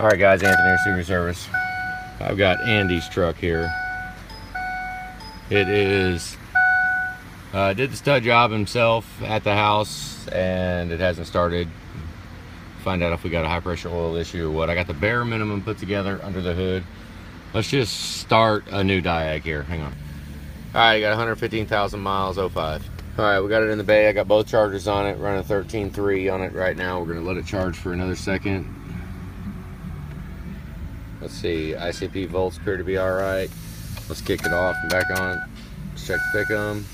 All right, guys, Anthony, Super Service. I've got Andy's truck here. It is, did the stud job himself at the house, and it hasn't started. Find out if we got a high pressure oil issue or what. I got the bare minimum put together under the hood. Let's just start a new diag here. Hang on. All right, I got 115,000 miles, 05. All right, we got it in the bay. I got both chargers on it, running 13.3 on it right now. We're gonna let it charge for another second. Let's see, ICP volts appear to be all right. Let's kick it off and back on. Let's check the pick-em.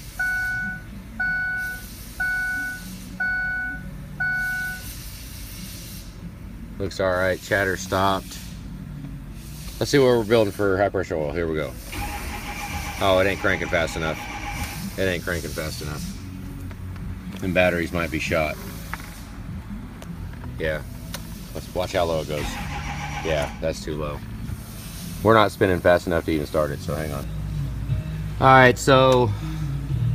Looks all right, chatter stopped. Let's see what we're building for high pressure oil. Here we go. Oh, it ain't cranking fast enough. It ain't cranking fast enough. And batteries might be shot. Yeah, let's watch how low it goes. Yeah, that's too low. We're not spinning fast enough to even start it, so hang on. All right, so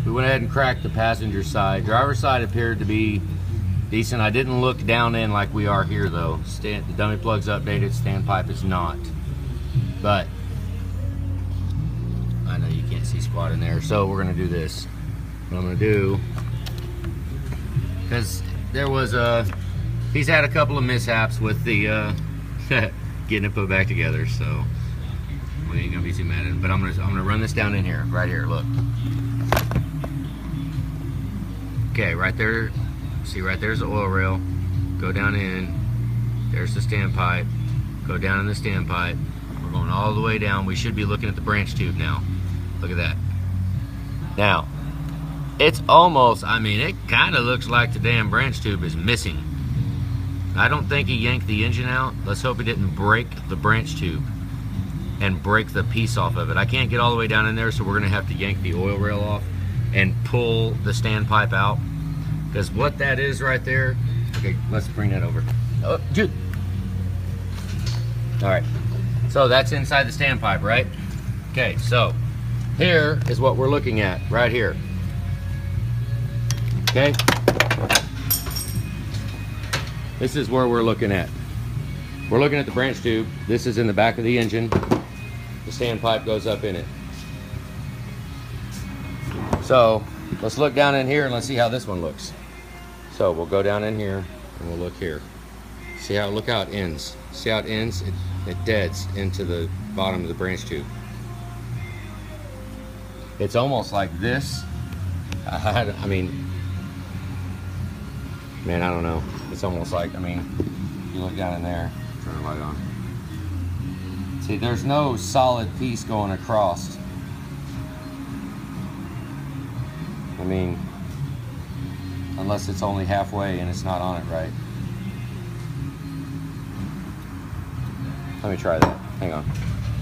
we went ahead and cracked the passenger side. Driver's side appeared to be decent. I didn't look down in like we are here though. The dummy plug's updated, standpipe is not. But I know you can't see squat in there, so we're gonna do this. What I'm gonna do, because there was he's had a couple of mishaps with the getting it put back together, so we ain't gonna be too mad at him. But I'm gonna run this down in here, right here. Look. Okay, right there. See, right there's the oil rail. Go down in. There's the standpipe. Go down in the standpipe. We're going all the way down. We should be looking at the branch tube now. Look at that. Now, it's almost. I mean, it kind of looks like the damn branch tube is missing. I don't think he yanked the engine out. Let's hope he didn't break the branch tube and break the piece off of it. I can't get all the way down in there, so we're gonna have to yank the oil rail off and pull the standpipe out. Because what that is right there, okay, let's bring that over. Oh, dude. All right, so that's inside the standpipe, right? Okay, so here is what we're looking at right here. Okay. This is where we're looking at. We're looking at the branch tube. This is in the back of the engine. The standpipe goes up in it. So let's look down in here and let's see how this one looks. So we'll go down in here and we'll look here. See how, look how it ends. See how it ends? It deads into the bottom of the branch tube. It's almost like this. I mean, man, I don't know. It's almost like, I mean, you look down in there, turn the light on. See, there's no solid piece going across. I mean, unless it's only halfway and it's not on it right. Let me try that, hang on.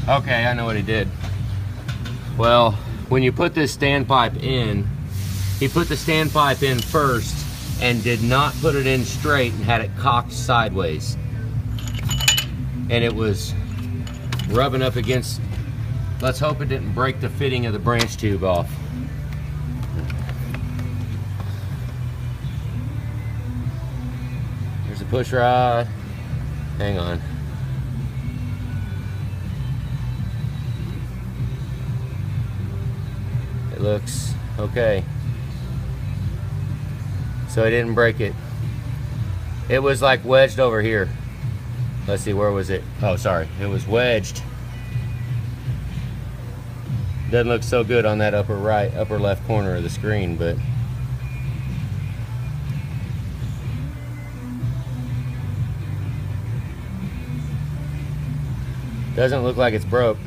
Okay, I know what he did. Well, when you put this standpipe in, he put the standpipe in first and did not put it in straight and had it cocked sideways. And it was rubbing up against, let's hope it didn't break the fitting of the branch tube off. There's a push rod. Hang on. It looks okay. So I didn't break it. It was like wedged over here. Let's see, where was it? Oh, sorry, it was wedged. Doesn't look so good on that upper right, upper left corner of the screen, but doesn't look like it's broke.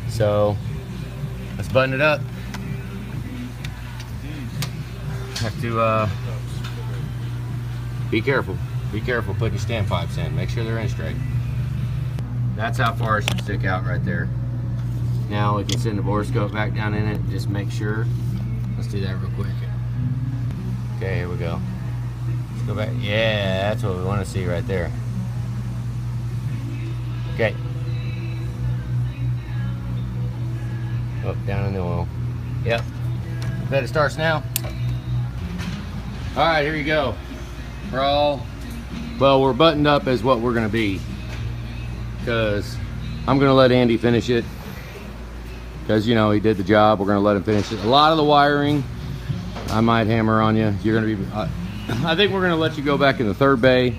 So let's button it up. Have to be careful. Be careful putting your standpipes in. Make sure they're in straight. That's how far it should stick out right there. Now we can send the borescope back down in it. Just make sure. Let's do that real quick. Okay, here we go. Let's go back. Yeah, that's what we want to see right there. Okay. Oh, down in the oil. Yep. Bet it starts now. All right, here you go. We're all Well, we're buttoned up as what we're gonna be, because I'm gonna let Andy finish it, because you know he did the job. We're gonna let him finish it. A lot of the wiring I might hammer on you. You're gonna be I think we're gonna let you go back in the third bay.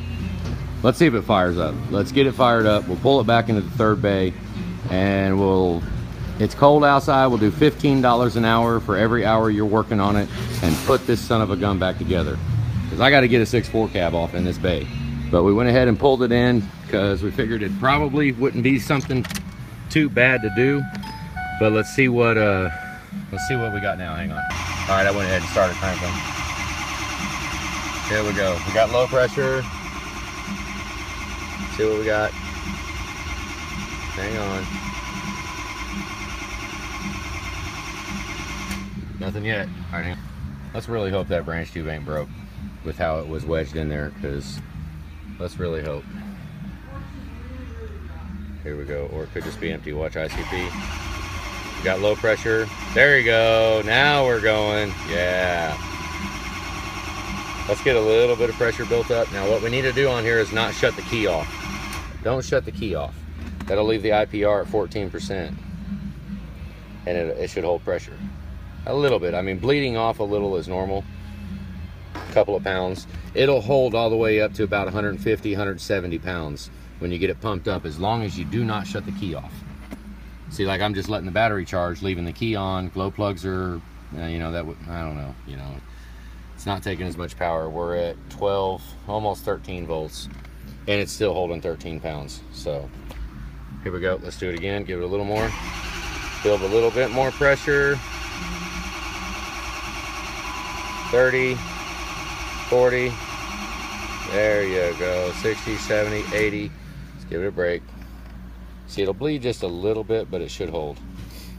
Let's see if it fires up. Let's get it fired up. We'll pull it back into the third bay, and it's cold outside. We'll do $15 an hour for every hour you're working on it, and put this son of a gun back together, because I got to get a 6.4 cab off in this bay. But we went ahead and pulled it in because we figured it probably wouldn't be something too bad to do. But let's see what we got now. Hang on. All right, I went ahead and started cranking. Here we go. We got low pressure. See what we got. Hang on. Nothing yet. All right, hang on. Let's really hope that branch tube ain't broke with how it was wedged in there, because let's really hope. Here we go. Or it could just be empty. Watch ICP. We got low pressure. There you go. Now we're going. Yeah. Let's get a little bit of pressure built up. Now what we need to do on here is not shut the key off. Don't shut the key off. That'll leave the IPR at 14%. And it should hold pressure. A little bit. I mean, bleeding off a little is normal. A couple of pounds. It'll hold all the way up to about 150, 170 pounds when you get it pumped up, as long as you do not shut the key off. See, like I'm just letting the battery charge, leaving the key on. Glow plugs are, you know, I don't know, you know, it's not taking as much power. We're at 12, almost 13 volts, and it's still holding 13 pounds. So here we go. Let's do it again. Give it a little more. Build a little bit more pressure. 30, 40. There you go. 60, 70, 80. Let's give it a break. See, it'll bleed just a little bit, but it should hold.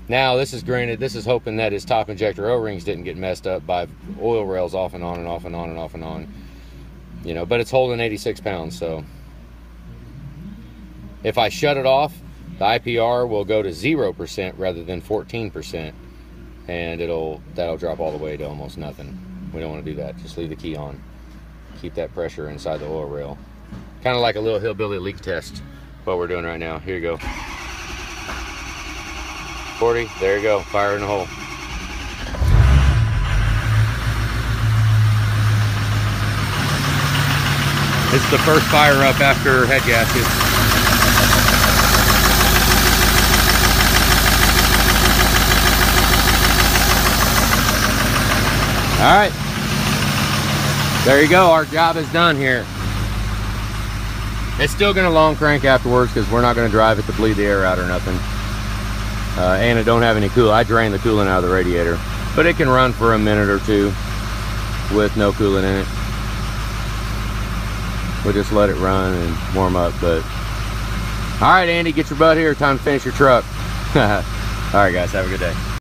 Now, this is granted, this is hoping that his top injector O-rings didn't get messed up by oil rails off and on and off and on and off and on. You know, but it's holding 86 pounds, so. If I shut it off, the IPR will go to 0% rather than 14%. And that'll drop all the way to almost nothing. We don't want to do that. Just leave the key on. Keep that pressure inside the oil rail. Kind of like a little hillbilly leak test, what we're doing right now. Here you go. 40, there you go, fire in the hole. It's the first fire up after head gasket. All right, there you go, our job is done here. It's still gonna long crank afterwards, because we're not gonna drive it to bleed the air out or nothing. And it don't have any coolant. I drained the coolant out of the radiator, but it can run for a minute or two with no coolant in it. We'll just let it run and warm up. But all right, Andy, get your butt here. Time to finish your truck. All right, guys, have a good day.